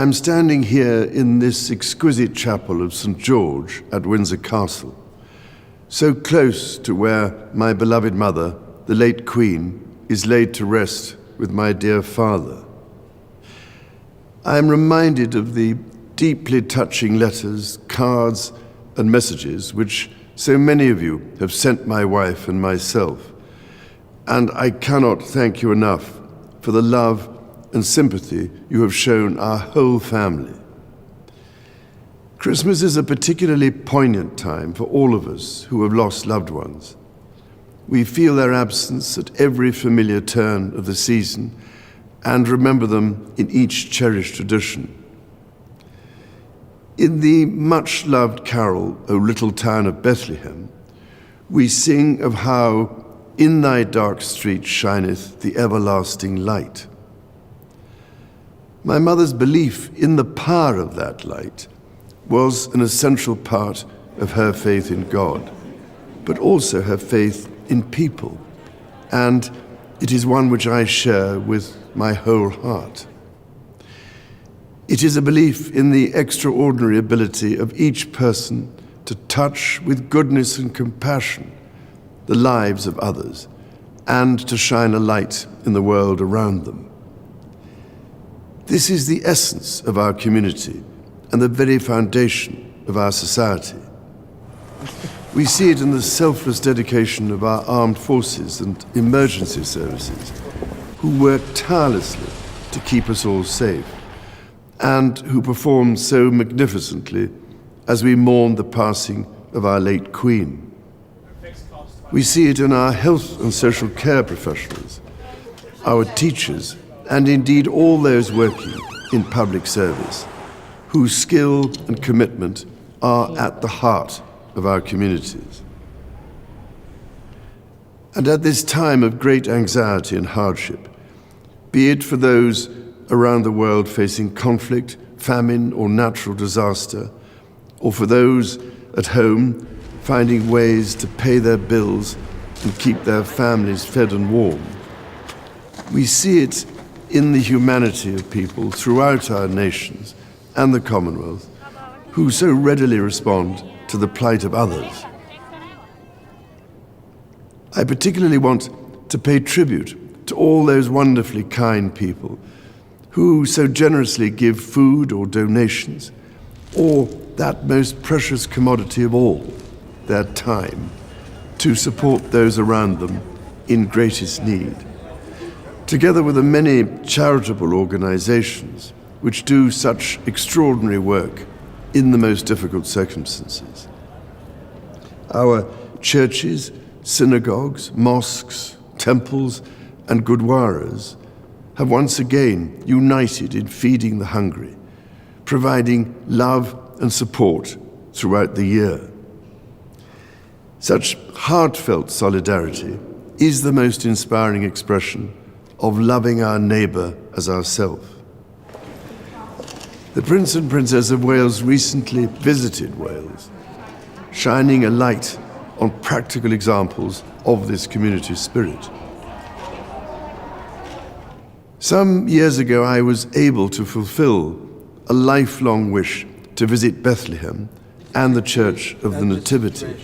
I'm standing here in this exquisite chapel of St. George at Windsor Castle, so close to where my beloved mother, the late Queen, is laid to rest with my dear father. I am reminded of the deeply touching letters, cards, and messages which so many of you have sent my wife and myself, and I cannot thank you enough for the love and sympathy you have shown our whole family. Christmas is a particularly poignant time for all of us who have lost loved ones. We feel their absence at every familiar turn of the season and remember them in each cherished tradition. In the much-loved carol, O Little Town of Bethlehem, we sing of how in thy dark street shineth the everlasting light. My mother's belief in the power of that light was an essential part of her faith in God, but also her faith in people, and it is one which I share with my whole heart. It is a belief in the extraordinary ability of each person to touch with goodness and compassion the lives of others and to shine a light in the world around them. This is the essence of our community and the very foundation of our society. We see it in the selfless dedication of our armed forces and emergency services, who work tirelessly to keep us all safe, and who perform so magnificently as we mourn the passing of our late Queen. We see it in our health and social care professionals, our teachers, and indeed all those working in public service, whose skill and commitment are at the heart of our communities. And at this time of great anxiety and hardship, be it for those around the world facing conflict, famine, or natural disaster, or for those at home finding ways to pay their bills and keep their families fed and warm, we see it in the humanity of people throughout our nations and the Commonwealth who so readily respond to the plight of others. I particularly want to pay tribute to all those wonderfully kind people who so generously give food or donations, or that most precious commodity of all, their time, to support those around them in greatest need, together with the many charitable organizations which do such extraordinary work in the most difficult circumstances. Our churches, synagogues, mosques, temples, and gurdwaras have once again united in feeding the hungry, providing love and support throughout the year. Such heartfelt solidarity is the most inspiring expression of loving our neighbour as ourselves. The Prince and Princess of Wales recently visited Wales, shining a light on practical examples of this community spirit. Some years ago, I was able to fulfill a lifelong wish to visit Bethlehem and the Church of the Nativity.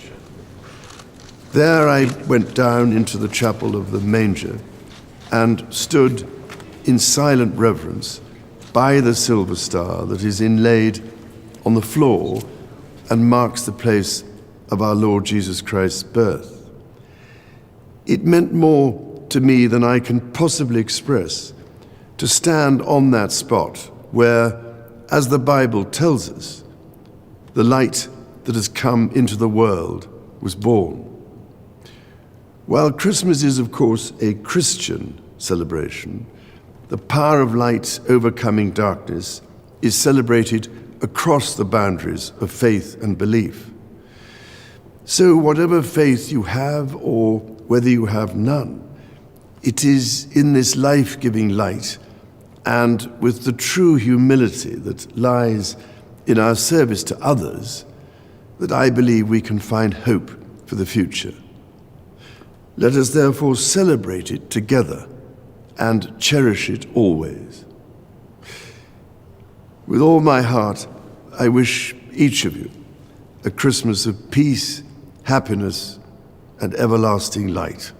There I went down into the chapel of the manger and stood in silent reverence by the silver star that is inlaid on the floor and marks the place of our Lord Jesus Christ's birth. It meant more to me than I can possibly express to stand on that spot where, as the Bible tells us, the light that has come into the world was born. While Christmas is, of course, a Christian celebration, the power of light overcoming darkness is celebrated across the boundaries of faith and belief. So whatever faith you have or whether you have none, it is in this life-giving light and with the true humility that lies in our service to others that I believe we can find hope for the future. Let us therefore celebrate it together and cherish it always. With all my heart, I wish each of you a Christmas of peace, happiness, and everlasting light.